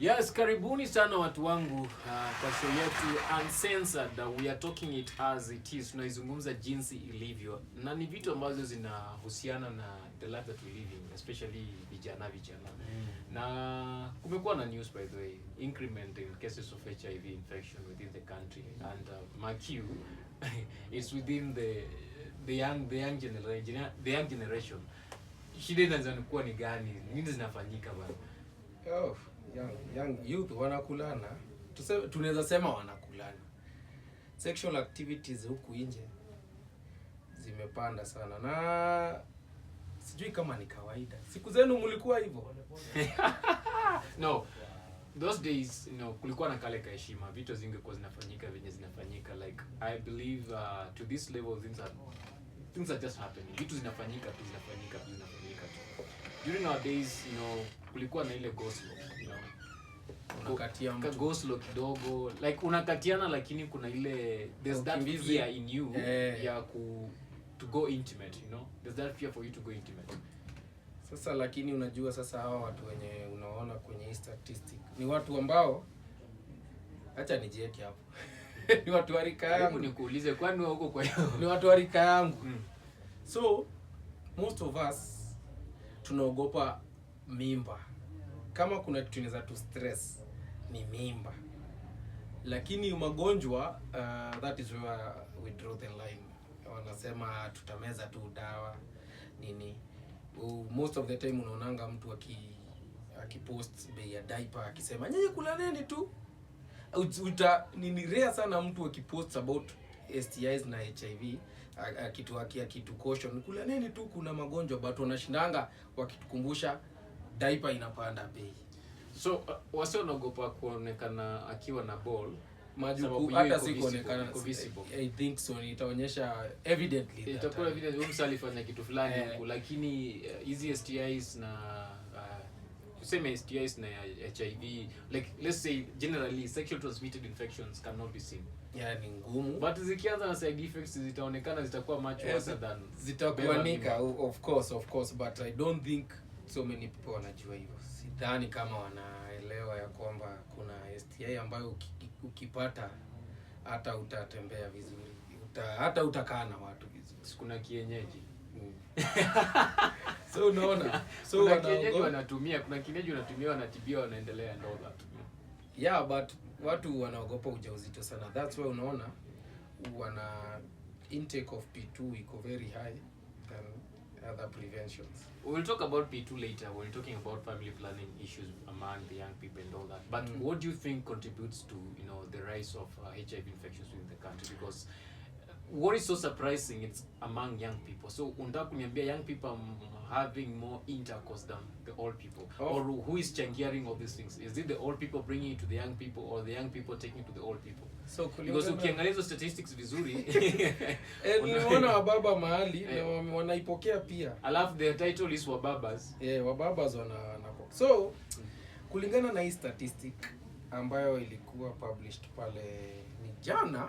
Yes, karibuni sana watu wangu kwa show yetu Uncensored. We are talking it as it is. Tunaizungumza jinsi ilivyo. Na ni vitu ambazo zinahusiana na the life that we live in, especially vijana. Na kumekuwa na news, by the way, increment in cases of HIV infection within the country, and mark you, it's within the young generation. Shida inaanza kuwa ni gani? Nini zinafanyika bwana? Oh, young youth wanakulana. Tunaweza sema wanakulana. Sexual activities huku nje zimepanda sana. Na sijui kama ni kawaida. Siku zenu mlikuwa hivyo? No. Those days, kulikuwa na kale kaheshima. Vitu zingekuwa zinafanyika venye zinafanyika. Like, I believe to this level things are just happening. Vitu zinafanyika tu. During our days, kulikuwa na ile go slow, unakatia mtu go slow kidogo, like unakatiana, lakini kuna ile there's that fear in you ya to go intimate, there's that fear for you to go intimate. Sasa lakini unajua sasa hawa watu wenye unaona kwenye statistic ni watu ambao, acha nijieke hapo. Ni watu wa rika yangu. Hebu nikuulize, kwani wewe uko kwa hiyo? Ni watu wa rika yangu. So most of us tunaogopa mimba. Kama kuna kitu inaweza tu stress ni mimba. Lakini magonjwa, that is where we draw the line. Wanasema tutameza tu dawa nini. Most of the time unaonanga mtu akipost bei ya diaper akisema nyinyi kulaneni tu. Ni rare sana mtu akipost about STIs na HIV kitu caution kulaneni tu, kuna magonjwa, but wanashindanga wakitukumbusha diaper inapanda bei. So wase wanaogopa kuonekana akiwa na ball majuku, hata si kuonekana visible. I think so, itaonyesha evidently itakuwa evident huyu alifanya kitu fulani huko, lakini hizi STIs na tuseme STIs na HIV, like let's say generally sexual transmitted infections cannot be seen. Ni ngumu, but zikianza na side effects zitaonekana, zitakuwa much worse than zitakuanika. Of course, but I don't think so many people wanajua hivyo. Sidhani kama wanaelewa ya kwamba kuna STI ambayo ukipata hata utatembea vizuri, hata utakaa na watu vizuri. Kuna kienyeji. So unaona, so kuna kienyeji wanatumia, kuna kienyeji wanatumia, wanatibia, wanaendelea and all that. Yeah, but watu wanaogopa ujauzito sana. That's why unaona wana intake of P2 iko very high than other preventions. We'll talk about P2 later. We're talking about family planning issues among the young people and all that. But what do you think contributes to, the rise of HIV infections in the country? Because what is so surprising, it's among young people. So unataka kuniambia young people having more intercourse than the old people? Or who is changiering all these things? Is it the old people bringing it to the young people, or the young people taking it to the old people? So because ukiangalia hizo statistics vizuri unaona wababa mahali na wanaipokea pia. Alafu the title is wababas. Wababas wana. So kulingana na hii statistic ambayo ilikuwa published pale ni jana,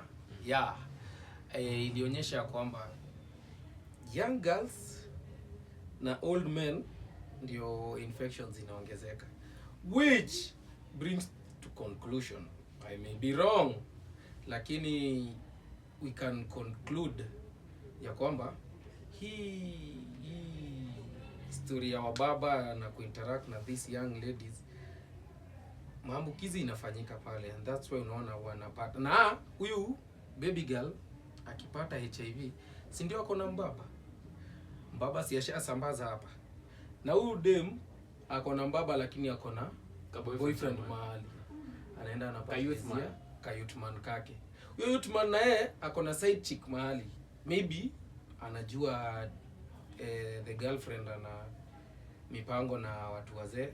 ilionyesha kwamba young girls na old men ndio infections zinaongezeka, which brings to conclusion, I may be wrong, lakini we can conclude ya kwamba hii story ya wababa na kuinteract na these young ladies, maambukizi inafanyika pale, and that's why unaona wanapata. Na huyu baby girl akipata HIV, si ndio ako na mbaba si ashasambaza hapa, na huyu dem ako na mbaba lakini ako na boyfriend mahali, anaenda anapata youthman kake. Huyo youthman naye ako na side chick mahali, maybe anajua the girlfriend ana mipango na watu wazee,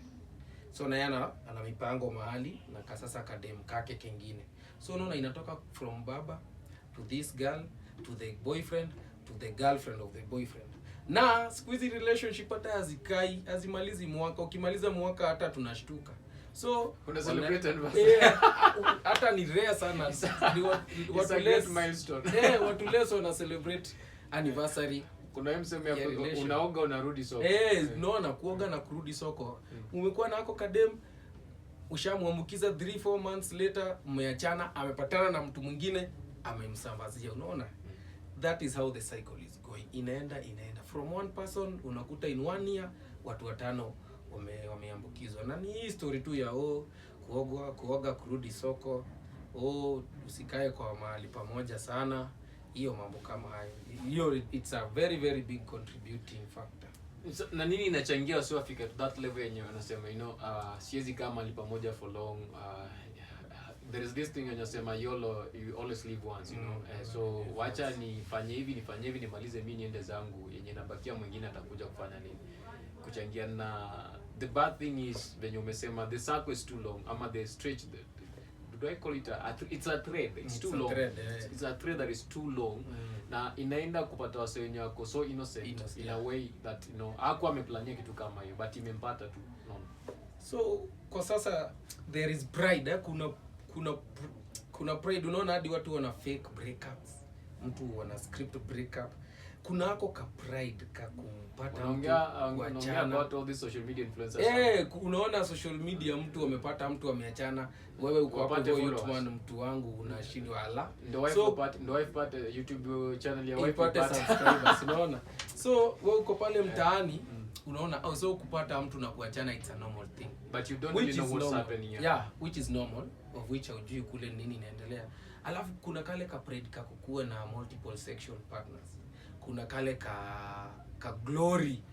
so na yana ana mipango mahali na kasasa kadem kake kengine. So unaona inatoka from baba to this girl to the boyfriend to the girlfriend of the boyfriend. Na squeezy relationship hata azimalizi mwaka. Ukimaliza mwaka hata tunashtuka. So una celebrate anniversary. Hata ni rare sana. Watu less milestone. Watu less wana celebrate anniversary. Kuna msemo ya unaoga unarudi soko. Unaona kuoga na kurudi soko. Umekuwa na hako kadem ushamwambukiza 3-4 months later, mmeachana, amepatana na mtu mwingine, amemsambazia. Unaona, that is how the cycle is going. Inaenda from one person, unakuta in 1 year watu 5 wameambukizwa. Na ni hii story tu ya kuoga kurudi soko, usikae kwa mahali pamoja sana, hiyo mambo kama hayo. Hiyo it's a very very big contributing factor. Na nini inachangia sio afika to that level yenye wanasema siwezi kama mahali pamoja for long. There is this thing wanasema YOLO, you always live once, so wacha nifanye hivi nimalize mimi niende zangu, yenye nabakia mwingine atakuja kufanya nini kuchangia. Na the bad thing is when umesema the circle is too long, ama the stretch, do I call it it's a thread, it's too long. It's a thread that is too long. Na inaenda kupata wase wenye wako so innocent in a way that hakuwa ameplania kitu kama hiyo but imempata tu. So kwa sasa there is pride, kuna pride. Unaona hadi watu wana fake breakups, mtu wana script breakup. Kuna hako ka pride ka kumpata unaongea about all these social media influencers. Unaona social media, mtu amepata mtu ameachana, wewe uko hapo YouTube, mtu wangu unashindwa ala. Ndio wife pata YouTube channel ya wife pata subscribers. Unaona, so wewe uko pale mtaani, unaona so kupata mtu na kuachana, it's a normal thing, but you don't really know what's happening here. Yeah, which is normal, of which hujui kule nini inaendelea. Alafu kuna kale ka pride ka kukua na multiple sexual partners. Kuna kale ka glory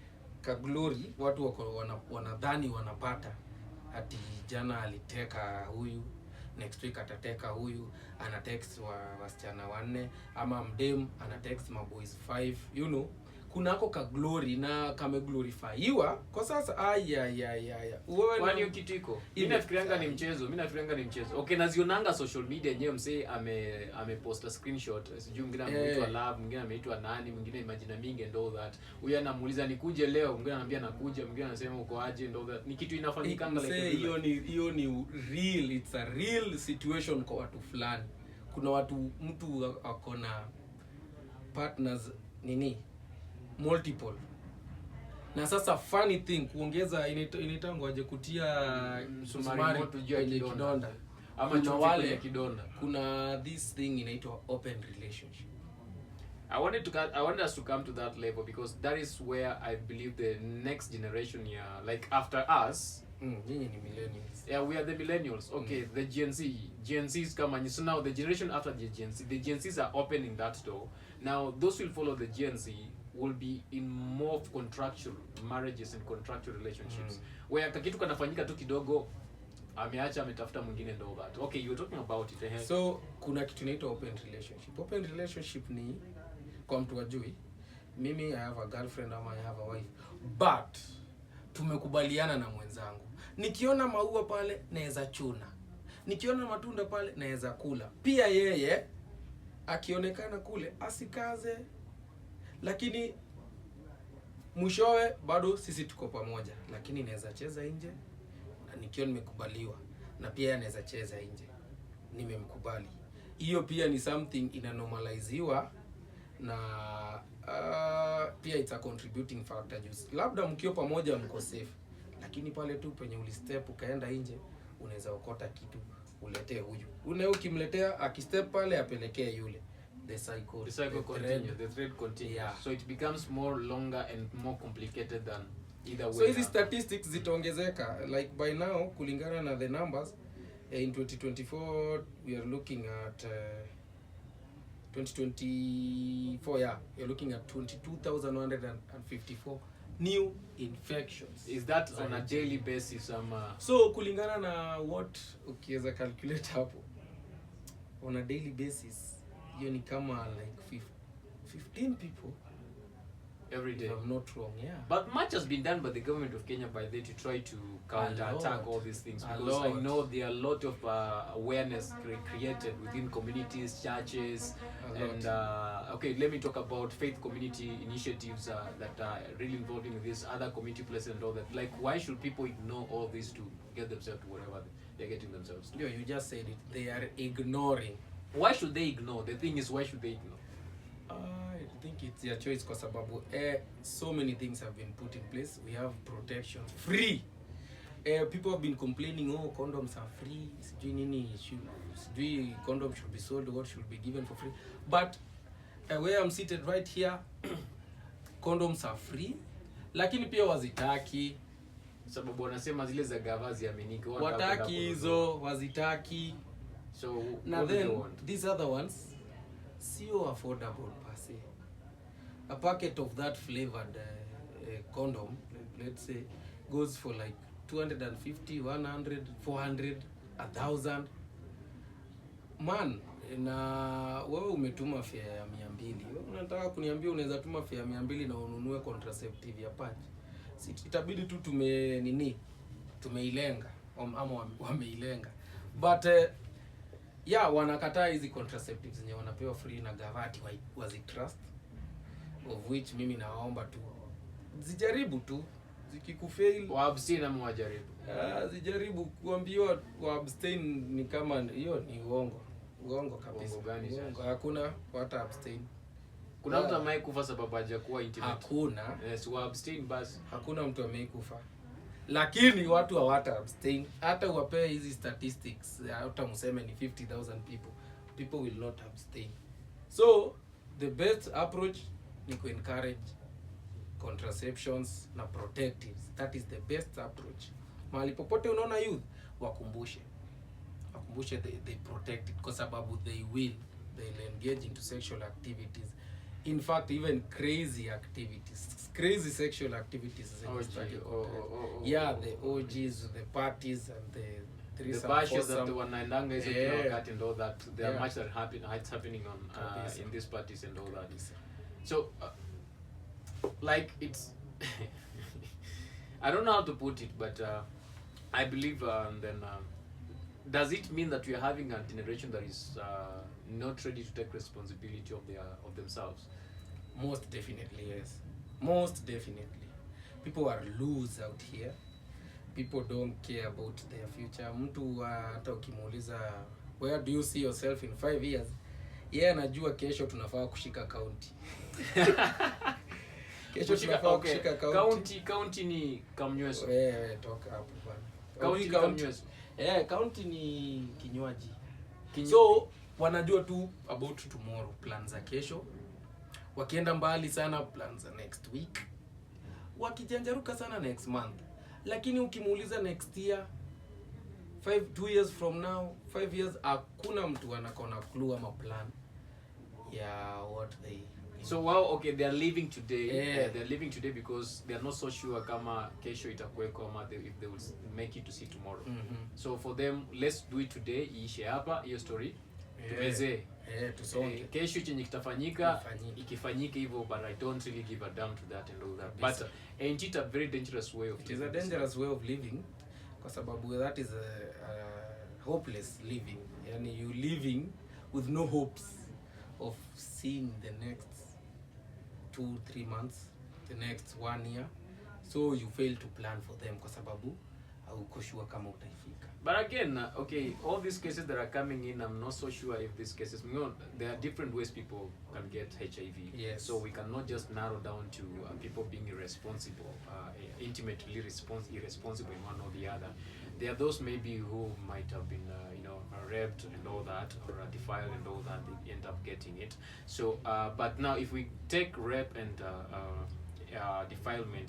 watu wako wanadhani wanapata, ati jana aliteka huyu, next week atateka huyu, ana text wasichana 4, ama mdem ana text maboys 5, kunako ka glory na kame glorifyiwa kwa sasa. Kwani hiyo kitu iko? Mimi nafikirianga ni mchezo. Okay, nazionanga social media yenyewe, msee ameposta screenshot, sijui mwingine ameitwa love, mwingine ameitwa nani, mwingine majina mingi and all that. Huyu anamuuliza nikuje leo, mwingine anambia nakuja, mwingine anasema uko aje and all that. Ni kitu inafanyikanga like hiyo ni real, it's a real situation kwa watu fulani. Kuna mtu akona partners multiple. Na sasa funny thing, kuongeza inaitangwa aje, kutia msumari moto juu ya kidonda ama chumvi ya kidonda. Kuna this thing inaitwa open relationship. I wanted us to come to that level because that is where I believe the next generation here, like after us, nyinyi ni millennials. Yeah, we are the millennials. Okay, the Gen Z's come and so now the generation after the Gen Z's are opening that door. Now those will follow the Gen Z will be in more contractual marriages and contractual relationships, where kakitu kanafanyika tu kidogo, ameacha ametafuta mwingine ndo that. Okay, you were talking about it. So kuna kitu inaitwa open relationship. Open relationship ni kwa mtu wajui, mimi I have a girlfriend ama I have a wife, but tumekubaliana na mwenzangu, nikiona maua pale naweza chuna, nikiona matunda pale naweza kula, pia yeye akionekana kule asikaze, lakini mwishowe bado sisi tuko pamoja, lakini naweza cheza nje na nikiwa nimekubaliwa, na pia anaweza cheza nje nimemkubali. Hiyo pia ni something inanormaliziwa, na pia it's a contributing factor. Labda mkio pamoja mko safe, lakini pale tu penye ulistep ukaenda nje, unaweza okota kitu uletee huyu, ukimletea akistep pale apelekee yule. The cycle continues, the thread continues. Yeah. So it becomes more longer and more complicated than either way. So hizi statistics zitaongezeka, like by now kulingana na the numbers in 2024 we are looking at 2024 you're looking at 22,154 new infections. Is that on a daily basis? So kulingana na what ukiweza calculate hapo on a daily basis, hiyo ni kama like 15 people every day. If I'm not wrong, yeah. But much has been done by the government of Kenya by to try to counter-attack all these things, because I know there are a lot of awareness created within communities, churches, and okay, let me talk about faith community initiatives that are really involving this, other community places and all that. Like, why should people ignore all this to get themselves to whatever they're getting themselves to? Yeah, you just said it. They are ignoring. Why should they ignore? The thing is, why should they ignore? I think it's their choice, kwa sababu so many things have been put in place. We have protection, free People have been complaining, oh, condoms are free, sijui nini, sijui condoms should be sold, what should be given for free. But where I'm seated right here, condoms are free, lakini pia wazitaki. Sababu wanasema zile za gava ziaminike, wataki hizo, wazitaki. So now then these other ones sio affordable per se. A packet of that flavored condom, let's say, goes for like 250, 100, 400, 1,000. Man, na wewe umetuma fare ya 200. Wewe unataka kuniambia unaweza tuma fare ya 200 na ununue contraceptive ya patch? Itabidi tu tumeilenga ama wameilenga. But yeah, wanakataa hizi contraceptives zenye wanapewa free na gavati wazitrust, of which mimi nawaomba tu zijaribu tu, zikikufail wa abstain ama wajaribu. Zijaribu. Kuambiwa wa abstain ni kama hiyo ni uongo kabisa. Uongo. Hakuna hata abstain. Kuna mtu amekufa sababu hajakuwa intimate? Hakuna. Yes, wa abstain basi. Hakuna mtu amekufa. Lakini watu hawata abstain. Hata uwape hizi statistics, hata mseme ni 50,000 people will not abstain. So the best approach ni ku encourage contraceptions na protectives. That is the best approach. Mahali popote unaona youth, wakumbushe they protect it, kwa sababu they'll engage into sexual activities. In fact, even crazy sexual activities. Yeah, the orgies, the parties, and the bashes that wanaendanga hizo kila wakati and all that. There are much that it's happening on in these parties and all that. So like it's I don't know how to put it, but I believe does it mean that we are having a generation that is not ready to take responsibility of themselves? Most definitely, yes. Most definitely. People are loose out here. People don't care about their future. Mtu hata ukimuuliza where do you see yourself in 5 years? Anajua kesho tunafaa kushika county. Kesho tunafaa kushika county. County ni Kamnyweso. Toka hapo bwana. County Kamnyweso. County ni kinywaji. So wanajua tu about tomorrow, plans za kesho. Wakienda mbali sana, plans za next week. Wakijanjaruka sana next month. Lakini ukimuuliza next year, 2 years from now, 5 years, hakuna mtu anakona clue ama plan ya what they. So wow, okay, they are living today. They are living today because they are not so sure kama kesho itakuweko ama if they will make it to see tomorrow. So for them, let's do it today. Iishe hapa hiyo story. Tuweze tusonge. Kesho chenye kitafanyika ikifanyike hivyo, but I don't really give a damn to that and all that. But ain't it a very dangerous way of living? It is a dangerous way of living, kwa sababu that is a hopeless living. Yani you living with no hopes of seeing the next 2-3 months, the next 1 year. So you fail to plan for them kwa sababu hauko sure kama utaifika. But again, okay, all these cases that are coming in, I'm not so sure if these cases, there are different ways people can get HIV. Yes. So we cannot just narrow down to people being irresponsible, intimately irresponsible in one or the other. There are those maybe who might have been, raped and all that, or defiled and all that, they end up getting it. So, but now if we take rape and defilement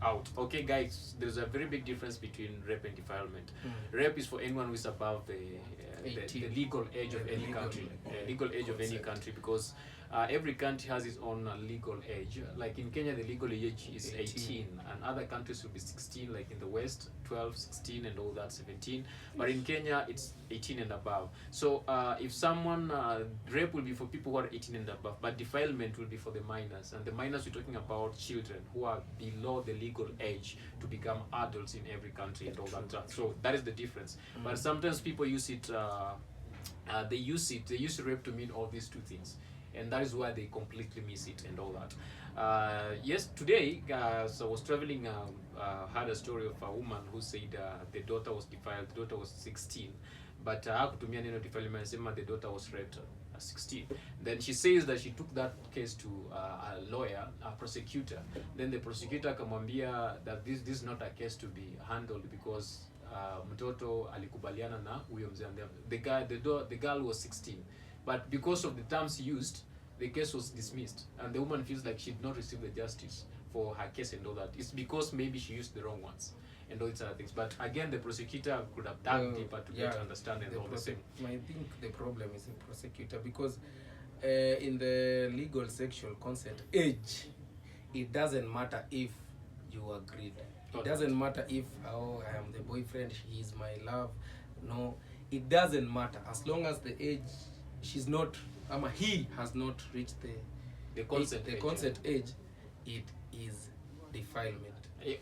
out. Okay, guys, there's a very big difference between rape and defilement. Rape is for anyone who is above the legal age of any country. Legal age of any country, because every country has its own legal age. Like in Kenya, the legal age is 18, and other countries will be 16, like in the West, 12, 16, and all that, 17. But in Kenya, it's 18 and above. So if someone, rape will be for people who are 18 and above, but defilement will be for the minors. And the minors, we're talking about children who are below the legal age to become adults in every country and all that. So that is the difference. But sometimes people use it, they use rape to mean all these two things. And that is why they completely miss it and all that. Yes, today, so I was traveling, had a story of a woman who said the daughter was defiled. The daughter was 16, but hakutumia neno defilement, sema the daughter was raped. 16. Then she says that she took that case to a lawyer, a prosecutor. Then the prosecutor akamwambia that this is not a case to be handled because mtoto alikubaliana na huyo mzee. The girl was 16, but because of the terms used, the case was dismissed, and the woman feels like she did not receive the justice for her case and all that. It's because maybe she used the wrong ones and all these other things. But again, the prosecutor could have dug deeper to get to understand and all the same. I think the problem is the prosecutor, because in the legal sexual consent age, it doesn't matter if you agreed. It doesn't matter if, oh, I am the boyfriend, he is my love. No, it doesn't matter. As long as the age, she's not, he has not reached the consent age, it is defilement.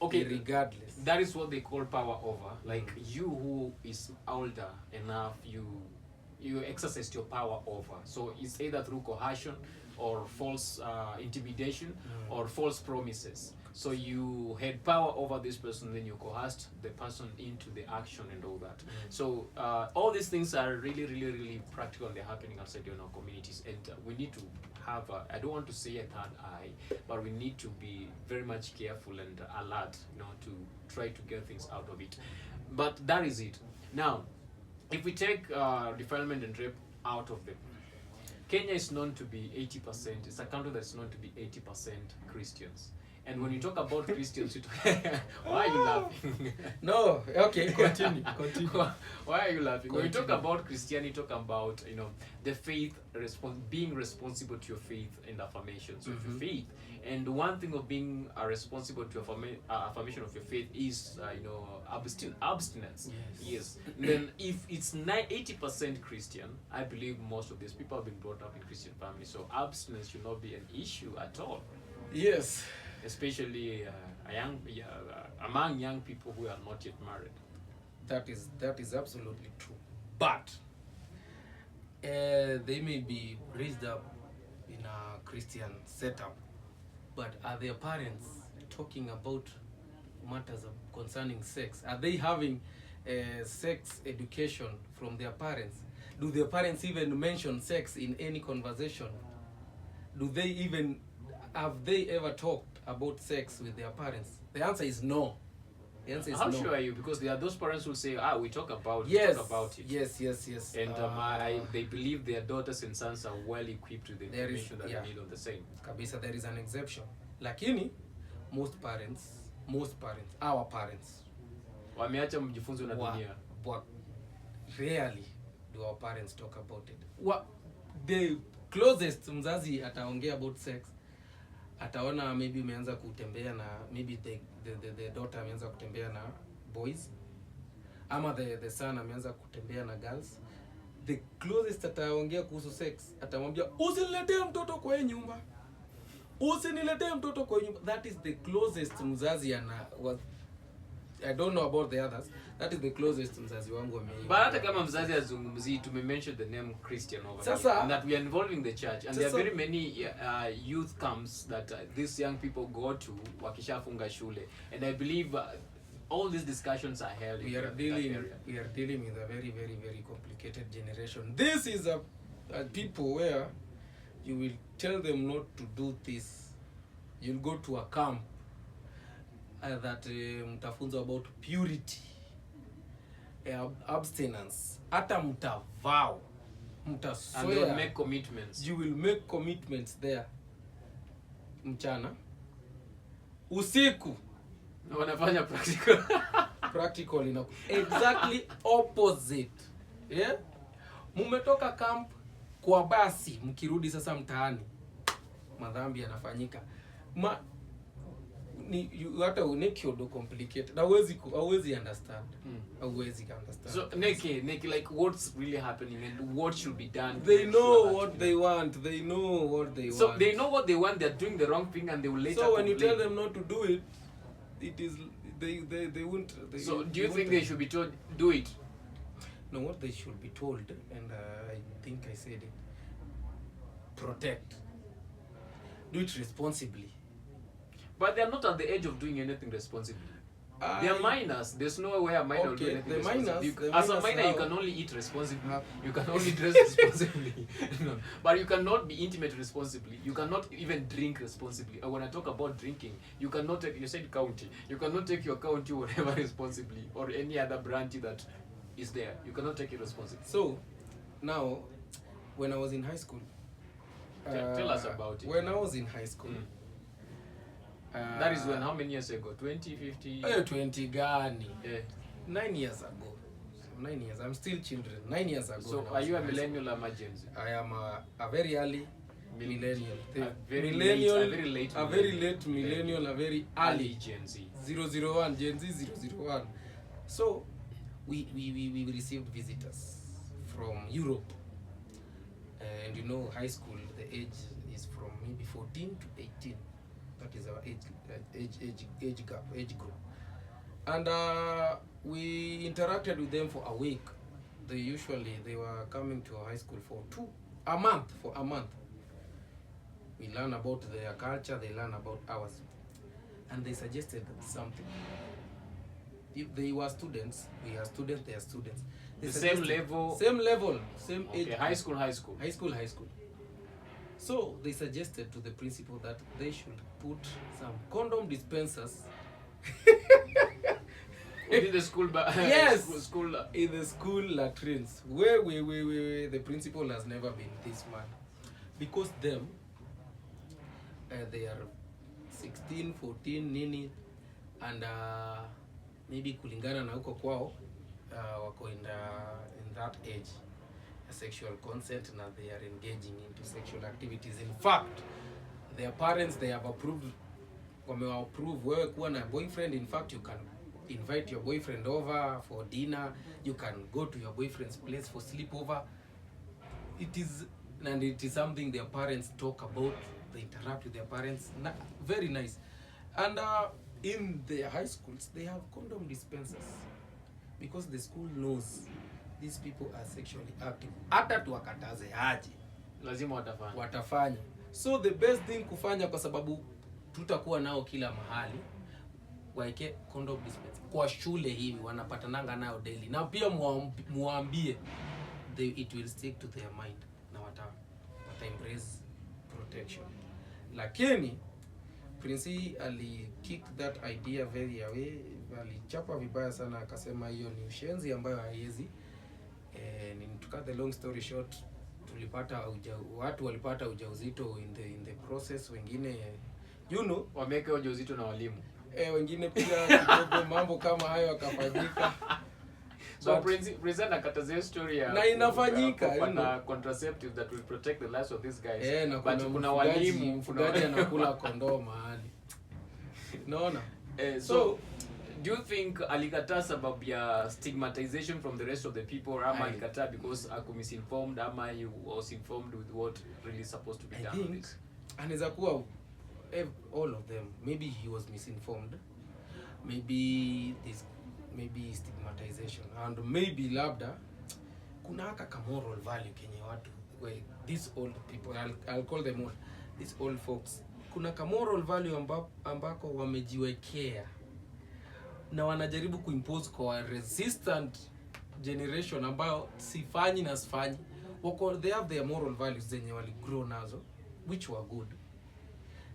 Okay, regardless. That is what they call power over. Like you who is older enough, you exercise your power over. So it's either through coercion or false intimidation or false promises. So you had power over this person, then you coerced the person into the action and all that. So all these things are really, really, really practical, and they're happening outside in our communities. And we need to have, I don't want to say a third eye, but we need to be very much careful and alert, to try to get things out of it. But that is it. Now, if we take defilement and rape out of them, Kenya is known to be 80%, it's a country that's known to be 80% Christians. And when you talk about Christians, why are you laughing? No, okay, continue. Why are you laughing? When you talk about Christianity, talk about the faith, being responsible to your faith and affirmations of your faith. And one thing of being responsible to affirmation of your faith is abstinence. Yes. Then if it's 80% Christian, I believe most of these people have been brought up in Christian families, so abstinence should not be an issue at all. Yes. Especially among young people who are not yet married. That is absolutely true. But they may be raised up in a Christian setup, but are their parents talking about matters concerning sex? Are they having sex education from their parents? Do their parents even mention sex in any conversation? Have they ever talked about sex with their parents? The answer is no. The answer is How no. sure are you? Because there are those parents who say, we talk about it. Yes. And they believe their daughters and sons are well equipped with the information that they need on the same. Kabisa, there is an exception. Lakini, most parents, our parents, wameacha mjifunze na dunia. Rarely do our parents talk about it. The closest mzazi ataongea about sex, ataona maybe umeanza kutembea na, maybe the daughter ameanza kutembea na boys, ama the son ameanza kutembea na girls. The closest ataongea kuhusu sex, atamwambia usiniletee mtoto kwa hii nyumba, usiniletee mtoto kwa hii nyumba. That is the closest mzazi I don't know about the others. That is the closest mzazi wangu ameiona. But hata kama mzazi azungumzi, tumemention the name Christian over here, and that we are involving the church, and there are very many youth camps that these young people go to wakishafunga shule, and I believe all these discussions are held in that area. We are dealing with a very, very, very complicated generation. This is a people where you will tell them not to do this. You'll go to a camp that mtafunza about purity, abstinence, hata mtavao, mtaswear, and they will make commitments. You will make commitments there. Mchana, usiku wanafanya practical exactly opposite. Yeah, mumetoka camp kwa basi, mkirudi sasa mtaani, madhambi yanafanyika. Hata unekiodo complicated. Hauwezi understand. Hauwezi understand. So Neki, like what's really happening and what should be done? They know what they want. So they know what they want. They're doing the wrong thing, and they will later. So when you tell them not to do it, it is they won't. So do you think they should be told do it? No, what they should be told, and I think I said it. Protect. Do it responsibly. But they are not at the age of doing anything responsibly. They are minors. There's no way a minor will do anything the responsible. minors, As a minors minor, now, you can only eat responsibly. You can only dress responsibly. No. But you cannot be intimate responsibly. You cannot even drink responsibly. And when I talk about drinking, you cannot take, you said county. You cannot take your county whatever responsibly or any other branch that is there. You cannot take it responsibly. So, now, when I was in high school, tell us about it. When I was in high school, that is when, how many years ago? 20, 50? 20 gani. Yeah. 9 years ago. So 9 years. I'm still children. 9 years ago. So are you a millennial or a Gen Z? I am a very early millennial. A very millennial, late a very late millennial, a very early Gen Z. 001, Gen Z 001. So we received visitors from Europe. And you know, high school, the age is from maybe 14 to 18. That is our age group. And we interacted with them for a week. They were coming to our high school for a month. We learn about their culture, they learn about ours. And they suggested something. If they were students, we are students, they are students. The same level? Same age. High school. High school. So they suggested to the principal that they should put some condom dispensers in the school yes, school in the school latrines. Where the principal has never been this man. Because them, they are 16, 14, nini, and maybe kulingana na huko kwao, wako in that age. Sexual consent, and they are engaging into sexual activities. In fact, their parents, they have approved, wewe kuwa na boyfriend. In fact, you can invite your boyfriend over for dinner, you can go to your boyfriend's place for sleepover. It is something their parents talk about, they interact with their parents. Very nice. And in their high schools, they have condom dispensers because the school knows these people are sexually active. Hata tuwakataze aje, lazima watafanya. So the best thing kufanya, kwa sababu tutakuwa nao kila mahali, waeke condom dispenser kwa shule hivi, wanapatananga nao daily. Na pia muambie, it will stick to their mind na wata embrace protection. Lakini Prince kick that idea very away, alichapa vibaya sana, akasema hiyo ni ushenzi ambayo haiwezi. To cut the long story short, watu walipata ujauzito in the process. Wengine wameka ujauzito na walimu, wengine pia kidogo mambo kama hayo akafanyika. So Prince anakatazia story ya na inafanyika kuna contraceptive that will protect the lives of these guys. Na but kuna walimu, mfugaji anakula kondoo mahali. Unaona? So do you think alikataa sababu ya stigmatization from the rest of the people, ama alikataa because ako misinformed, ama he was informed with what really supposed to be done? I think anaweza kuwa all of them. Maybe he was misinformed, maybe stigmatization, and maybe labda kuna haka moral value kenye watu, these old people, I'll call them old, these old folks, kuna moral value ambako wamejiwekea na wanajaribu kuimpose kwa resistant generation ambayo sifanyi. They have their moral values zenye wali grow nazo, which were good,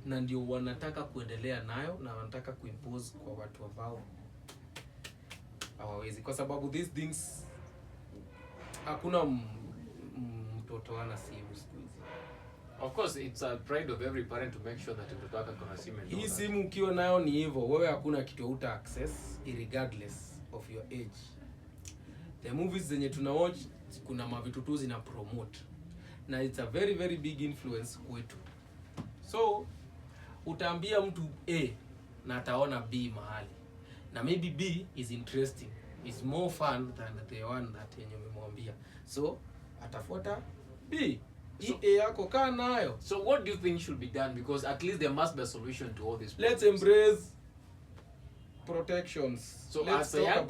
na ndio wanataka kuendelea nayo, na wanataka kuimpose kwa watu ambao hawawezi, kwa sababu these things hakuna mtoto ana simu siku hizi. Of course, it's a pride of every parent to make sure that mtoto wake kuna simu. Hii simu ukiwa nayo ni hivyo, wewe hakuna kitu uta access regardless of your age. The movies zenye tuna watch, kuna mavitu tu zina promote, na it's a very very big influence kwetu. So utaambia mtu A na ataona B mahali, na maybe B is interesting, is more fun than the one that yenye umemwambia, so atafuata B. Yako kaa nayo. So what do you think should be done? Because at least there must be a solution to all this. Let's embrace protections. So as a young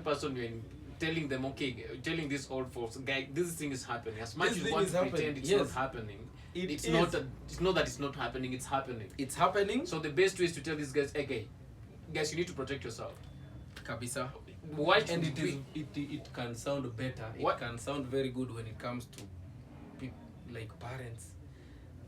person, you're telling them, okay, telling these old folks, guys, this thing is happening. As much as you want to pretend it's not happening, it's not that it's not happening, it's happening. It's happening. So the best way is to tell these guys, okay, guys, you need to protect yourself. Kabisa. Why And should we? it can sound better. What? It can sound very good when it comes to people like parents,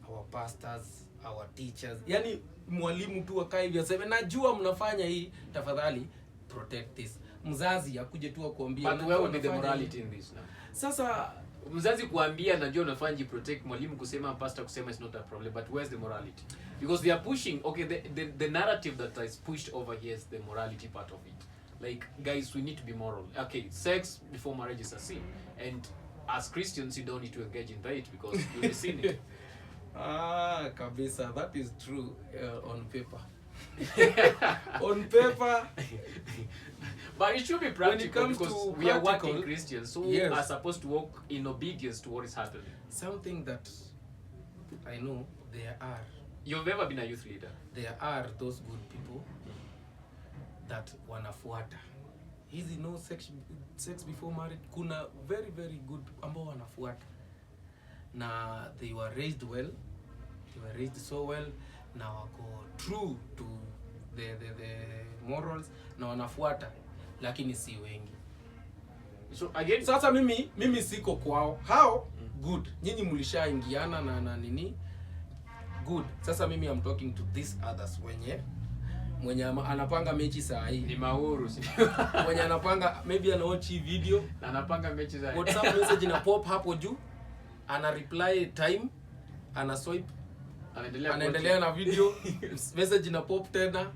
our pastors, our teachers. Yani mwalimu tu akae hivi aseme najua mnafanya hii, tafadhali protect this. Mzazi akuje tu akuambia. But where would be the morality in this now? Sasa mzazi kuambia najua unafanya protect, mwalimu kusema, pastor kusema is not a problem, but where's the morality? Because they are pushing, okay, the narrative that is pushed over here is the morality part of it. Like, guys, we need to be moral. Okay, sex before marriage is a sin, and as Christians you don't need to engage in that because you'll be sinning. Kabisa, that is true on paper. On paper. But it should be practical when it comes because to we are practical, working Christians, so yes, are supposed to walk in obedience to what is happening. Something that I know You've ever been a youth leader? There are those good people that wanafuata. Hizi no sex before marriage. Kuna very very good ambao wanafuata. Na they were raised well. They were raised so well. Na wako true to the morals na wanafuata, lakini si wengi. So again, sasa mimi siko kwao. How? Good. Nyinyi mlishaingiana na nini? Good. Sasa mimi I'm talking to these others mwenye anapanga mechi saa hii. Ni mauru si. Mwenye anapanga maybe watch video, anapanga mechi saa hii. WhatsApp message ina pop hapo juu. Ana reply time, ana swipe, anaendelea na video, message ina pop tena.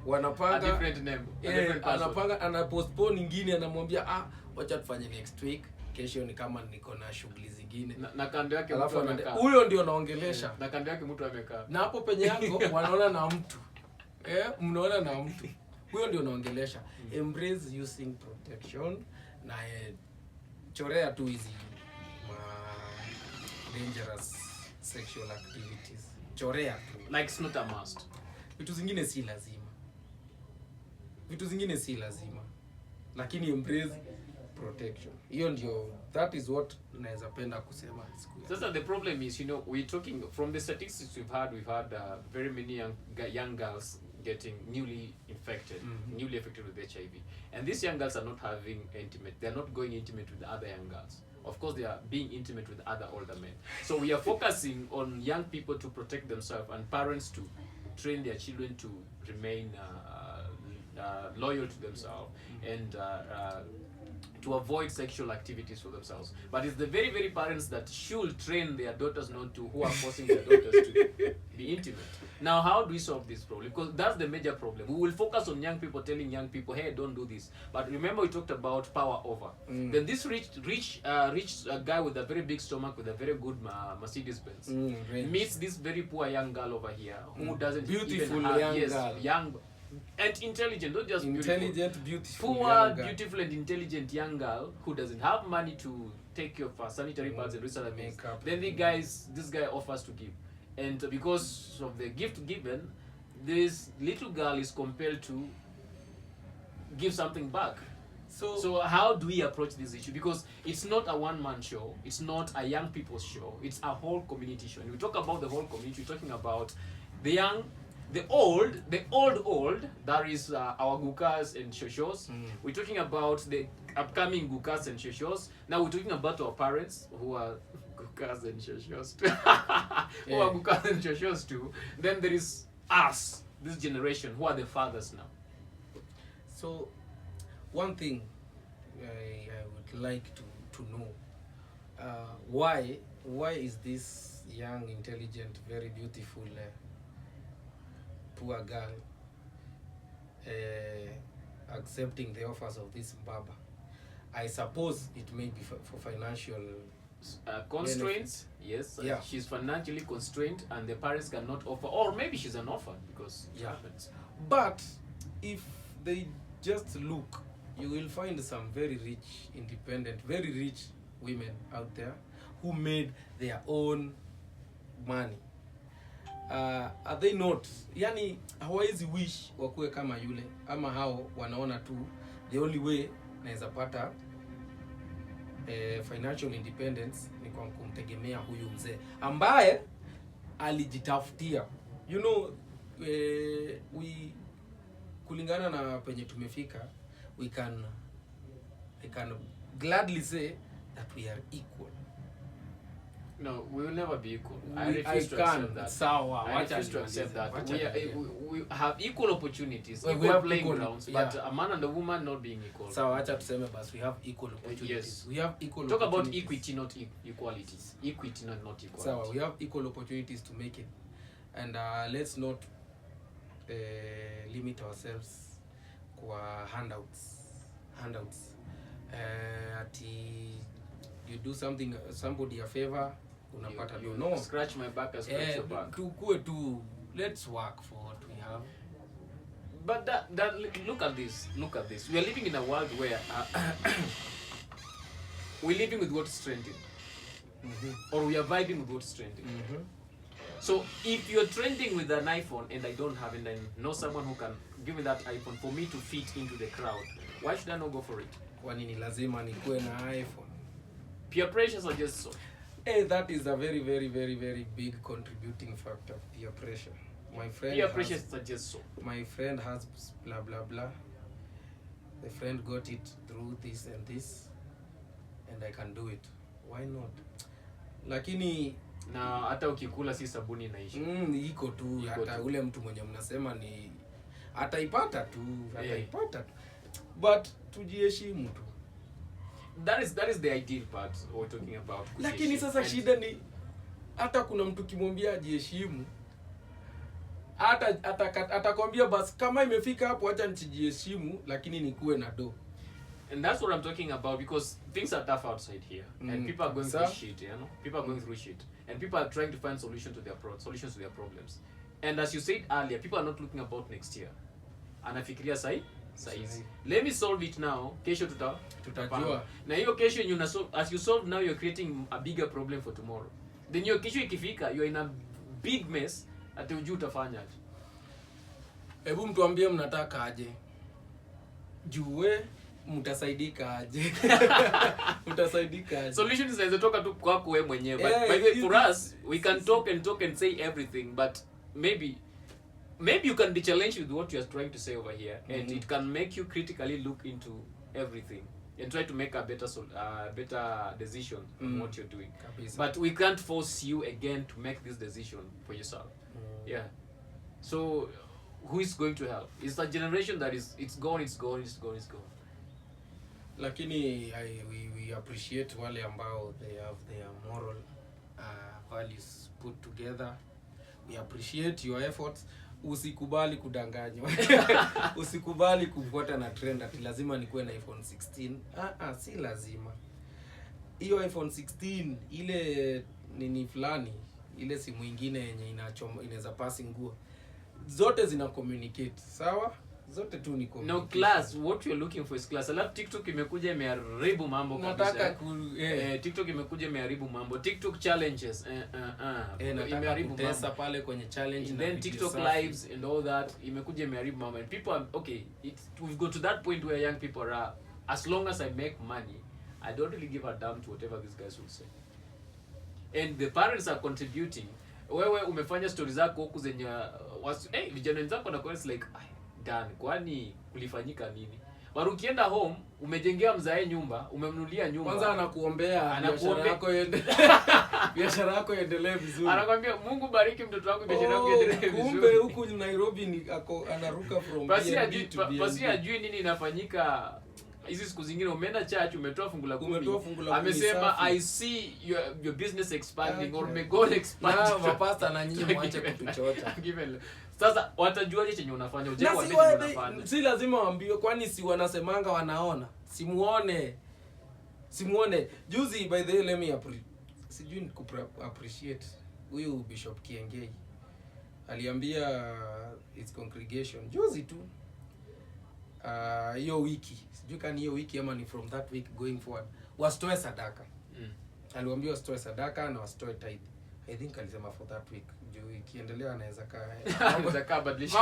Wanapanga a different name, a different password. Anapanga, ana postpone nyingine, anamwambia wacha tufanye next week, kesho ni kama niko na shughuli zingine. Na kando yake mtu amekaa. Huyo ndio naongelesha. Na kando yake mtu amekaa. Na hapo penye yako wanaona na mtu. Mnaona na mtu. Huyo ndio naongelesha. Embrace using protection na chorea tu hizi dangerous sexual activities. Chorea tu. Like it's not a must. Vitu zingine si lazima. Lakini embrace protection. Hiyo ndio, that is what naweza penda kusema siku ya. Sasa the problem is, you know, we're talking from the statistics we've had very many young girls getting newly affected with HIV. And these young girls are not having intimate. They're not going intimate with other young girls. Of course, they are being intimate with other older men. So we are focusing on young people to protect themselves and parents to train their children to remain loyal to themselves and to avoid sexual activities for themselves. But it's the very, very parents that should train their daughters not to, who are forcing their daughters to be intimate. Now, how do we solve this problem? Because that's the major problem. We will focus on young people telling young people, hey, don't do this. But remember, we talked about power over. Then this rich guy with a very big stomach with a very good Mercedes Benz meets this very poor young girl over here who doesn't beautiful even have, young girl. Young and intelligent, not just intelligent, beautiful, poor, beautiful and intelligent young girl who doesn't have money to take care of sanitary pads and research makeup. Then this guy offers to give, and because of the gift given, this little girl is compelled to give something back. So how do we approach this issue? Because it's not a one-man show, it's not a young people's show, it's a whole community show. And we talk about the whole community, we're talking about the young, the old, that is our gukas and shoshos. We're talking about the upcoming gukas and shoshos. Now we're talking about our parents who are gukas and shoshos too. Who are gukas and shoshos too. Then there is us, this generation, who are the fathers now. So one thing I would like to know, why is this young, intelligent, very beautiful poor girl accepting the offers of this Mbaba? I suppose it may be for financial constraints. Yes, yeah. She's financially constrained and the parents cannot offer, or maybe she's an orphan because it happens. But if they just look, you will find some very rich, independent, very rich women out there who made their own money. Are they not? Yani hawezi wish wakuwe kama yule, ama hao wanaona tu the only way naweza pata financial independence ni kwa kumtegemea huyu mzee ambaye alijitafutia. You know, kulingana na penye tumefika, I can gladly say that we are equal. No, we will never be equal. I I refuse to can. accept that. Sawa, I refuse to accept that. We have equal opportunities, Well, we equal have playing equal, grounds, yeah. but a man and a woman not being equal. Sawa, acha tuseme basi we have equal opportunities. Yes. We have equal Talk about opportunities. equity, not equality. Equity, not equality. Sawa, we have equal opportunities to make it. And let's not limit ourselves kwa handouts. Ati you do somebody a favor, unapata You no. scratch my back, I scratch your back. Let's work for what we have. But look at this. We are living in a world where we're living with what's trending, or we are vibing with what's trending. So if you're trending with an iPhone and I don't have it, and I know someone who can give me that iPhone for me to fit into the crowd, why should I not go for it? Kwani ni lazima nikuwe na iPhone? Peer pressure suggests so. That is a very, very, very, very big contributing factor. Peer pressure. Peer pressure suggests so. My friend has blah blah blah. The friend got it through this and this, and I can do it. Why not? Lakini na hata ukikula si sabuni inaishi. Iko tu hata ule mtu mwenye mnasema ni ataipata tu. But tujiheshimu tu. That is the ideal part we're talking about. Lakini sasa shida ni hata kuna mtu kimwambia ajiheshimu, atakwambia basi kama imefika hapo acha nijiheshimu lakini nikuwe na do. And that's what I'm talking about, because things are tough outside here, and people are going through shit, you know. People are going through shit, and people are trying to find solutions to their problems. And as you said earlier, people are not looking about next year. Anafikiria saizi. Let me solve it now. Kesho tutajua. Na hiyo kesho as you solve now, you're creating a bigger problem for tomorrow. Then hiyo kesho ikifika, you're in a big mess. Ati ujui utafanya aje. Hebu mtuambie mnataka aje. Jue mtasaidika aje. Solutions zinaweza toka tu kwako wewe mwenyewe. But by the way, for us, we can talk and say everything, but maybe you can be challenged with what you are trying to say over here, and it can make you critically look into everything and try to make a better decision on what you're doing. Kabisa. But we can't force you again to make this decision for yourself. Yeah. So who is going to help? It's a generation that it's gone. Lakini we appreciate wale ambao they have their moral values put together. We appreciate your efforts. Usikubali kudanganywa. Usikubali kufuata na trend ati lazima nikuwe na iPhone 16. Si lazima. Hiyo iPhone 16 ile nini fulani, ile simu nyingine yenye inaweza pasi nguo. Zote zina communicate, sawa? Zote tu ni communicate. No class, what you're looking for is class. Alafu TikTok imekuja imeharibu mambo kabisa. Nataka TikTok imekuja imeharibu mambo. TikTok challenges. Imeharibu pesa pale kwenye challenge and then TikTok lives and all that. Imekuja imeharibu mambo. And people are we've got to that point where young people are, as long as I make money, I don't really give a damn to whatever these guys will say. And the parents are contributing. Wewe umefanya stories zako huku zenye vijana wenzako na comments like Dan, kwani kulifanyika nini? Mara ukienda home, umejengea mzae nyumba, umemnulia nyumba. Kwanza anakuombea biashara yako iendelee vizuri. Anakuambia Mungu bariki mtoto wako, biashara yako iendelee vizuri. Kumbe huku Nairobi ni anaruka from Basi ajui nini inafanyika. Hizi siku zingine umeenda church, umetoa fungu la 10. Amesema I see your business expanding, or may God expand. Mapasta na nyinyi mwache kutuchota. Sasa watajuaje chenye unafanya? Unafanya. Si lazima waambiwe, kwani si wanasemanga wanaona. Simuone. Juzi by the way, let me appreciate huyu Bishop Kiengei. Aliambia its congregation juzi tu. Hiyo wiki. Sijui kani hiyo wiki ama ni from that week going forward. Wasitoe sadaka. Aliwaambia wasitoe sadaka na wasitoe tithe. I think alisema for that week. Juu ikiendelea anaweza kaa badilisha.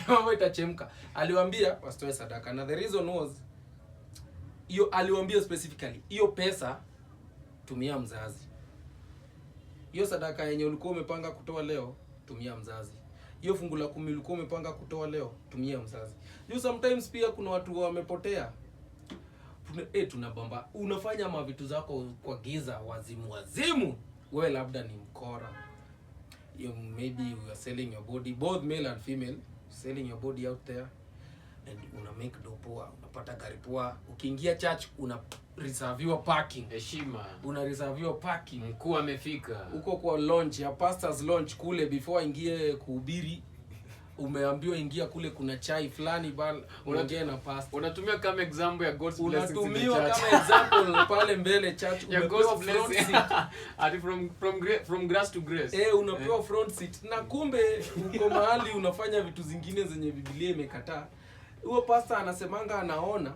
Mambo itachemka. Aliwaambia wasitoe sadaka. Na the reason was aliwaambia specifically hiyo pesa tumia mzazi. Hiyo sadaka yenye ulikuwa umepanga kutoa leo tumia mzazi. hiyo fungu la 10 ulikuwa umepanga kutoa leo, tumia mzazi. You sometimes pia kuna watu wamepotea. Tunabamba. Unafanya mavitu zako kwa giza, wazimu. Wewe labda ni mkora. Maybe you are selling your body, both male and female, selling your body out there, and una make dopoa, unapata gari poa. Ukiingia church una reserviwa parking, heshima, una reserviwa parking, mkuu amefika uko kwa launch ya pastor's launch kule, before ingie kuhubiri umeambiwa ingia kule, kuna chai fulani bana, unaongea na pastor, unatumia kama example ya God's blessings in the church, unatumiwa kama example pale mbele church, umepewa front seat ati from grace to grace, unapewa front seat, na kumbe uko mahali unafanya vitu zingine zenye Biblia imekataa. Huo pastor anasemanga anaona,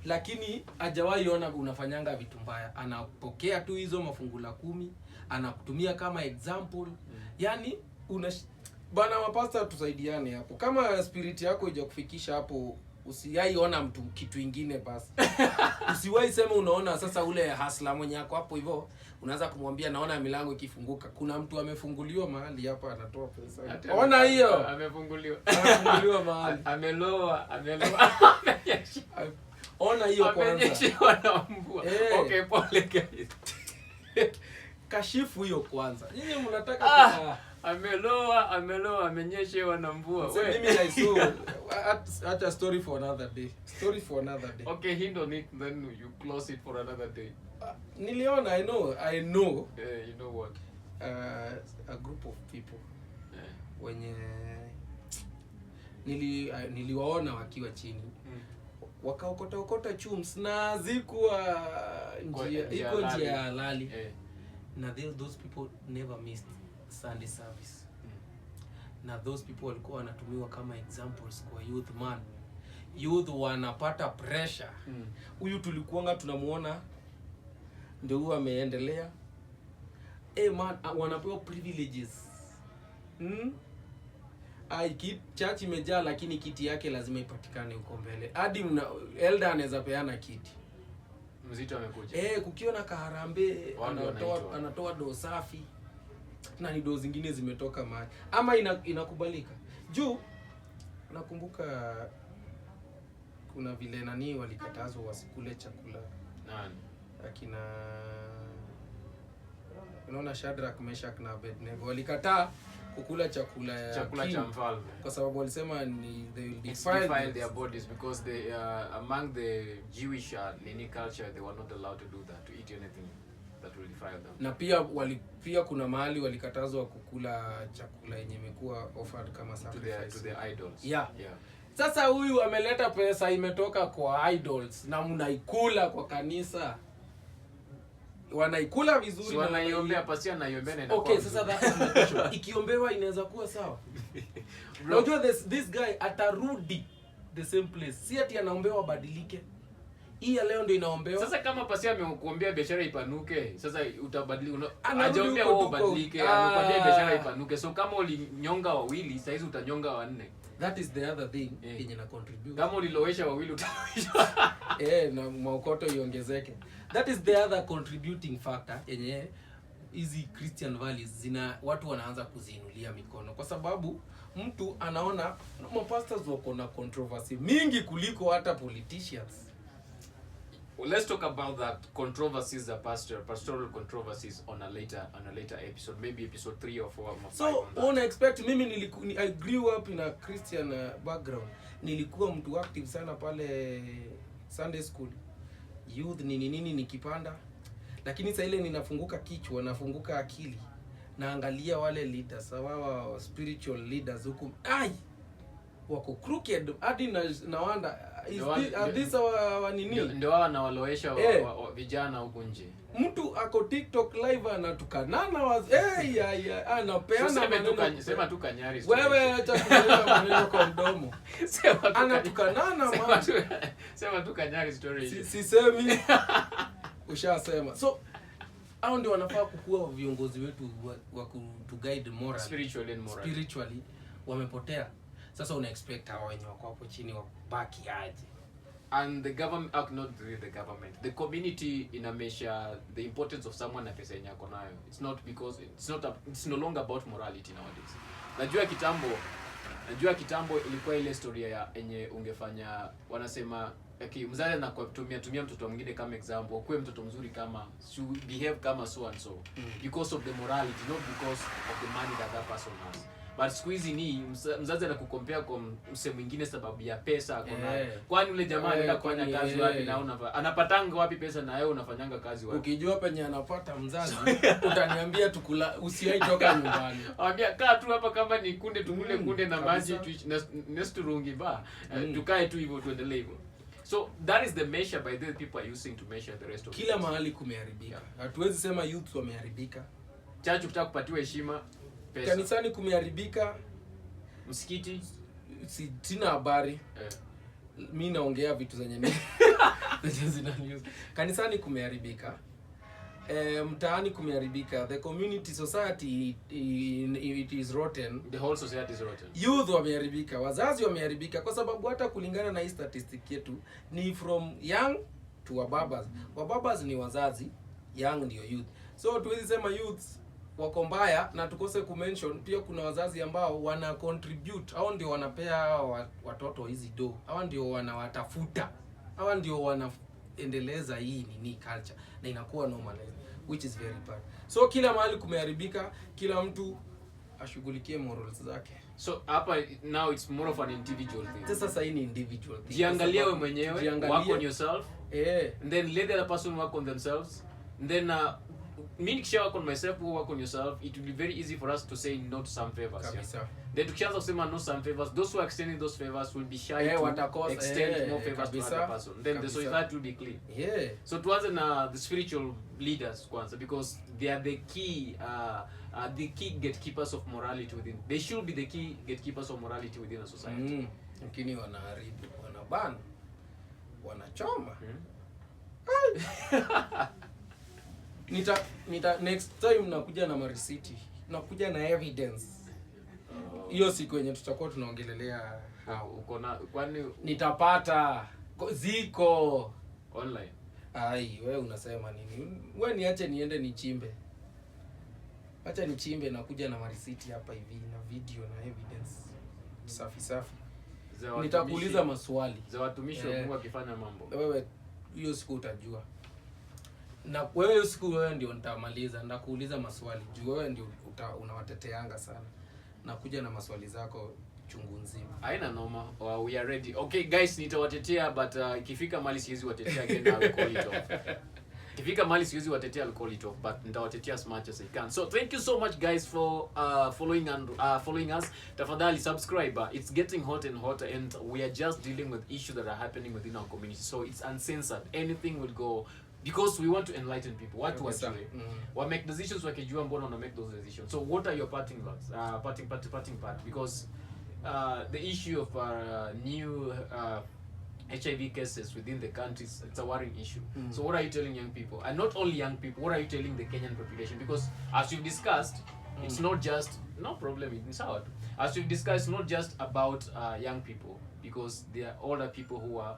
lakini hajawahi ona unafanyanga vitu mbaya. Anapokea tu hizo mafungu la 10, anakutumia kama example. Yani bana, mapasta tusaidiane hapo. Kama spirit yako haijakufikisha hapo, usiwahi ona mtu kitu kingine basi. Usiwahi sema unaona sasa ule hasla mwenye yako hapo hivyo, unaanza kumwambia naona milango ikifunguka. Kuna mtu amefunguliwa mahali hapa anatoa pesa. Ona hiyo. Amefunguliwa mahali. Ameloa. Ona hiyo kwanza. Amenyeshewa na mvua. Okay, pole guys. Kashifu hiyo kwanza. Nyinyi mnataka ameloa amenyeshewa na mvua. Wewe mimi I saw at a story for another day. Okay, hint on it, then you close it for another day. Niliona, I know. Yeah, you know what? A group of people. Wenye niliwaona wakiwa chini. Wakaokota chums na zikuwa njia halali. Na those people never missed Sunday service. Na those people walikuwa wanatumiwa kama examples kwa youth man. Youth wanapata pressure. Huyu tulikuanga tunamuona ndio huwa ameendelea. Man, wanapewa privileges. Church imejaa, lakini kiti yake lazima ipatikane huko mbele. Hadi elder anaweza peana kiti. Mzito amekuja. Kukiona kaharambe anatoa do safi. Na ni do zingine zimetoka mahali. Ama inakubalika. Juu nakumbuka kuna vile nani walikatazwa wasikule chakula. Nani? Akina unaona Shadrach, Meshach na Abednego walikataa kukula chakula cha mfalme kwa sababu walisema they will defile their bodies because they among the Jewish culture they were not allowed to do that, to eat anything that will defile them. Na pia kuna mahali walikatazwa kukula chakula yenye imekuwa offered kama sacrifice to their idols. Yeah. Sasa huyu ameleta pesa imetoka kwa idols na mnaikula kwa kanisa. Wanaikula vizuri, so wanaiombea pasia na iombea na okay, sasa that is my question. Ikiombewa inaweza kuwa sawa. Unajua this guy atarudi the same place. Si ati anaombewa badilike. Hii ya leo ndio inaombewa. Sasa kama pasia amekuombea biashara ipanuke, sasa utabadilika. Hajaombea wewe ubadilike, amekwambia biashara ipanuke. So kama ulinyonga wawili, sasa hizi utanyonga wanne. That is the other thing yenye na contribute. Kama ulilowesha wawili utawesha. Na maokoto iongezeke. That is the other contributing factor yenye hizi Christian values watu wanaanza kuziinulia mikono kwa sababu mtu anaona mapastors wako na controversy mingi kuliko hata politicians. Well, let's talk about that controversies, the pastoral controversies on a later episode, maybe episode 3 or 4 or 5. So expect mimi I grew up in a Christian background. Nilikuwa mtu active sana pale Sunday school. Youth nini nikipanda. Lakini sasa ile ninafunguka kichwa, nafunguka akili. Naangalia wale leaders, wao spiritual leaders huku. Wako crooked hadi na wanda this nini ndio wanawaloesha vijana huko nje. Mtu ako TikTok live anatukanana anapeana sema tu kanyari. Wewe acha kuleta maneno kwa mdomo. Anatukanana sema tu kanyari story. Sisemi. Ushasema. So hao ndio wanafaa kukua viongozi wetu wa to guide moral spiritually wamepotea. Sasa una expect hao wenye wako hapo chini wabaki aje? And the government, not really the government, the community in a measure, the importance of someone na pesa yako nayo. It's not because it's no longer about morality nowadays. Najua kitambo Najua kitambo ilikuwa ile historia ya yenye ungefanya wanasema okay, mzazi anakutumia mtoto mwingine kama example, kwa mtoto mzuri kama should behave kama so and so because of the morality, not because of the money that person has. But siku hizi ni mzazi anakukompea kwa mse mwingine sababu ya pesa ako nayo. Kwani yule jamaa anaenda kufanya kazi wapi na anapatanga wapi pesa na wewe unafanyanga kazi wapi? Ukijua penye anapata mzazi utaniambia tukula usiaitoka nyumbani. Ambia kaa tu hapa kama ni kunde tukule kunde na maji nesturungi ba. Tukae tu hivyo tuendelee hivyo. So that is the measure by the people are using to measure the rest of kila mahali kumeharibika. Hatuwezi sema youth wameharibika. Chachu kutaka kupatiwa heshima. Pesa. Kanisani kumeharibika, msikiti sina habari. Mimi naongea vitu zenye ni zinaniuza. Kanisani kumeharibika. Mtaani kumeharibika. The community society it is rotten. The whole society is rotten. Youth wameharibika, wazazi wameharibika kwa sababu hata kulingana na hii statistic yetu ni from young to wababas. Wababas ni wazazi, young ndio youth. So tuwezi sema youths wako mbaya na tukose kumention pia kuna wazazi ambao wana contribute, hao ndio wanapea watoto hizi do, hao ndio wanawatafuta, hao ndio wanaendeleza hii nini culture na inakuwa normalized, which is very bad. So kila mahali kumeharibika, kila mtu ashughulikie morals zake. So hapa now it's more of an individual thing. Sasa hii ni individual thing. Jiangalie wewe mwenyewe, work on yourself. And then let the other person work on themselves. And then me nikisha work on myself, work on yourself, it will be very easy for us to say no to some favors. Yeah? Then tukishaanza kusema no some favors, those who are extending those favors will be shy to extend more favors to another person. Then the society will be clean. So tuanze na the spiritual leaders kwanza, because they are the key gatekeepers of morality within. They should be the key gatekeepers of morality within a society. Lakini wanaharibu, wanabana, wanachoma. Next time nakuja na marisiti, nakuja na evidence. Hiyo siku yenye tutakuwa tunaongelelea uko na kwani nitapata ziko online. Ai, wewe unasema nini? Wewe niache niende nichimbe. Acha nichimbe na kuja na marisiti hapa hivi na video na evidence. Safi. Nitakuuliza maswali. Za watumishi wa Mungu akifanya mambo. Wewe hiyo siku utajua. Na wewe siku wewe ndio nitamaliza, ndakuuliza maswali. Juu wewe ndio unawateteanga sana. Nakuja na maswali zako chungu nzima. Haina noma. We are ready. Okay guys, nitawatetea but ikifika mali siwezi watetea again, I'll call it off. Ikifika mali siwezi watetea, I'll call it off, but nitawatetea as much as I can. So thank you so much guys for following us. Tafadhali subscribe. It's getting hotter and hotter and we are just dealing with issues that are happening within our community. So it's uncensored. Anything will go because we want to enlighten people. Watu wajue. Wa make decisions wakijua mbona wana make those decisions. So what are your parting words? Parting part, because the issue of new HIV cases within the country, it's a worrying issue. So what are you telling young people? And not only young people, what are you telling the Kenyan population? Because as we've discussed, it's not just, no problem, it's out. As we've discussed, not just about young people, because there are older people who are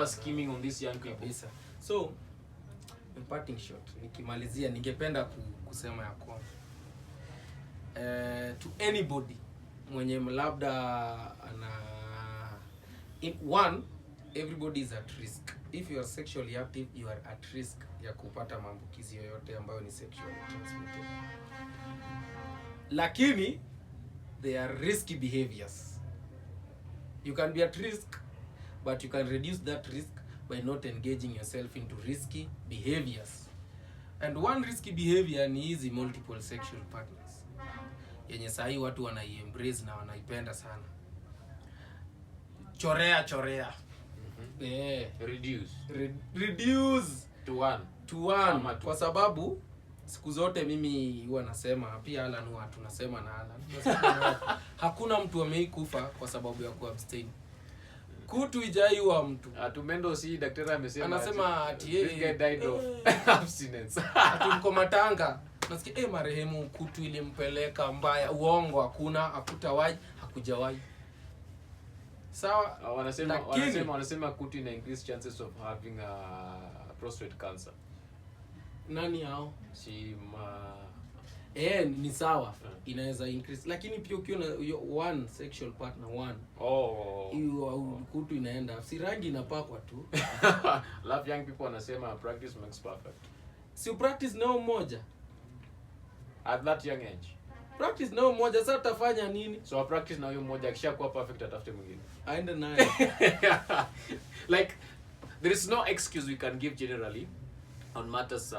scheming on these young people. So, in parting shot, nikimalizia ningependa kusema ya kwamba to anybody mwenye labda everybody is at risk. If you are sexually active, you are at risk ya kupata maambukizi yoyote ambayo ni sexually transmitted. Lakini they are risky behaviors. You can be at risk, but you can reduce that risk by not engaging yourself into risky behaviors. And one risky behavior ni hizi multiple sexual partners, yenye sahi watu wanaiembrace na wanaipenda sana. Chorea. Reduce to one. Kwa sababu siku zote mimi huwa nasema, pia Alan huwa tunasema na Alan, hakuna mtu ameikufa kwa sababu ya kuabstain. Kutu ijaiwa mtu. Tumendo si daktari amesema. Anasema ati this guy died of abstinence. Ati matanga. Nasikia marehemu kutu ilimpeleka mbaya. Uongo, hakutawahi, hakujawahi. Sawa, wanasema kutu ina increase chances of having a prostate cancer. Nani hao? Ni sawa. Inaweza increase. Lakini pia ukiwa na one sexual partner hiyo kutu inaenda. Si rangi inapakwa tu. Love young people wanasema practice makes perfect. Si practice nao moja. At that young age. Practice nao moja, sasa utafanya nini? So practice na huyo mmoja akishakuwa perfect atafute mwingine. Aende naye. Like there is no excuse we can give generally on matters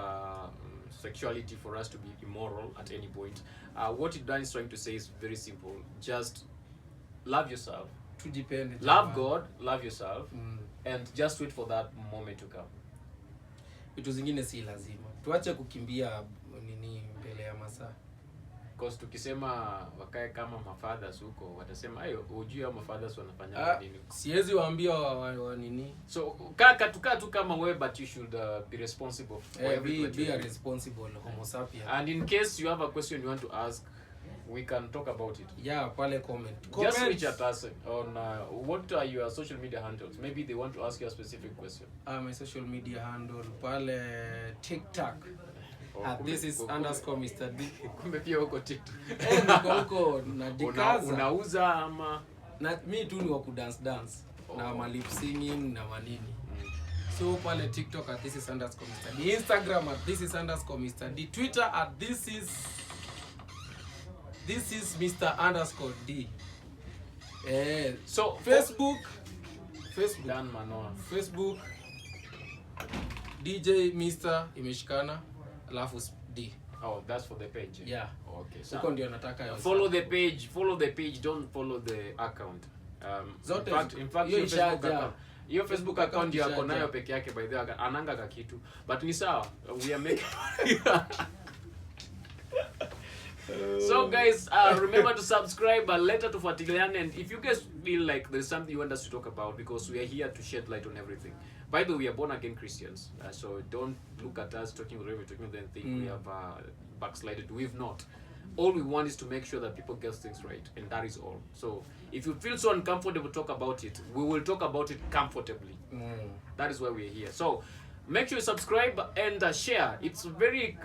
sexuality for us to be immoral at any point. What Dan is trying to say is very simple. Just love yourself. Love God, love yourself, and just wait for that moment to come. Vitu zingine si lazima. Tuache kukimbia mbele ya masaa. Because tukisema wakae kama mafathers huko watasema hujui hao mafathers wanafanya nini. Siwezi waambia wa nini. So tukaa tu kama wewe, but you should be responsible for everything. Be a responsible homo sapien. And in case you have a question you want to ask, we can talk about it. Yeah, pale comment. Just reach at us on what are your social media handles. Maybe they want to ask you a specific question. My social media handle pale TikTok. This is _Mr. D. Kumbe pia uko TikTok. Huko najikaza. Unauza ama na mimi tu ni wa dance na ma lip singing na manini. So pale TikTok at this is _Mr. D. Instagram at this is _Mr. D. Twitter at this is Mr. _D. So Facebook Dan Manoa. Facebook DJ Mr. imeshikana alafu D. Oh, that's for the page. Yeah. Okay. So huko ndio nataka ya follow the page, don't follow the account. In fact your Facebook account yako nayo peke yake, by the way ananga ka kitu, but ni sawa, we are making So guys, remember to subscribe, later to fuatiliane, and if you guys feel like there's something you want us to talk about, because we are here to shed light on everything. By the way, we are born again Christians, so don't look at us talking whatever we're talking then think we have backslided. We've not. All we want is to make sure that people get things right, and that is all. So if you feel so uncomfortable to talk about it, we will talk about it comfortably. That is why we're here. So make sure you subscribe and share. It's very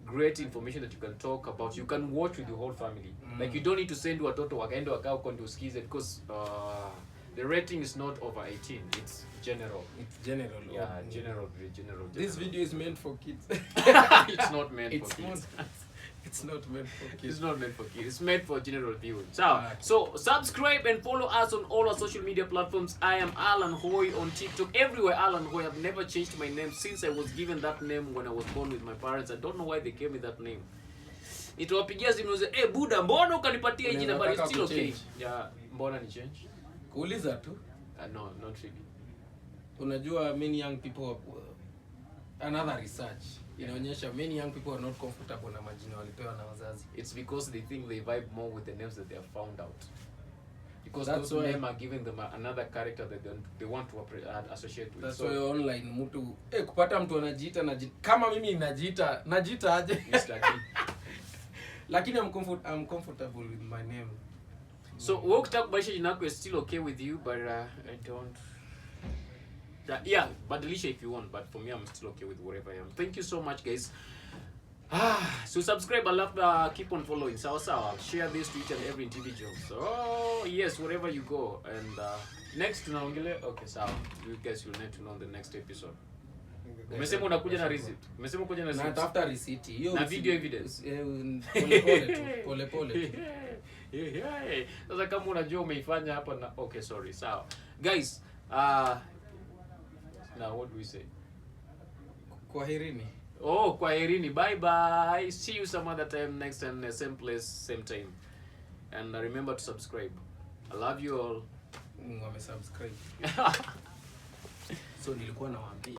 great information that you can talk about. You can watch with your whole family. Like you don't need to send watoto wakaenda wakao kondo usikize, because the rating is not over 18. It's general. It's general. Yeah, general. This video is meant for kids. It's not meant for kids. It's not meant for kids. It's not meant for kids. It's meant for general viewing. So subscribe and follow us on all our social media platforms. I am Alan Hoy on TikTok. Everywhere Alan Hoy. I've never changed my name since I was given that name when I was born with my parents. I don't know why they gave me that name. Itawapigia simu niuze, Buda, mbona ukanipatia hii jina, but it's still okay. Yeah, mbona ni change? Kuuliza tu. No, not really. Unajua many young people, another research inaonyesha many young people are not comfortable na majina walipewa na wazazi. It's because they think they vibe more with the names that they have found out. Because that's those names are giving them another character that they want to associate with. That's why online mtu kupata mtu anajiita kama mimi najiita aje Mr. D. Lakini I'm comfortable with my name. So wewe ukitaka kubadilisha jina lako is still okay with you, but I don't. Yeah, badilisha if you want, but for me I'm still okay with whatever I am. Thank you so much, guys. So subscribe, I love keep on following. Sawa, share this to each and every individual. So yes, wherever you go. And next tunaongelea, okay, sawa. You guys will need to know the next episode. Umesema unakuja na receipt. Umesema unakuja na receipt. Na tafuta receipt. Hiyo na video evidence. Pole tu. Sasa kama unajua umeifanya hapa na okay, sorry. Sawa. Guys, now what do we say? Kwaherini. Kwaherini. Bye. See you some other time, next time, same place, same time. And remember to subscribe. I love you all. Wame subscribe. So nilikuwa nawaambia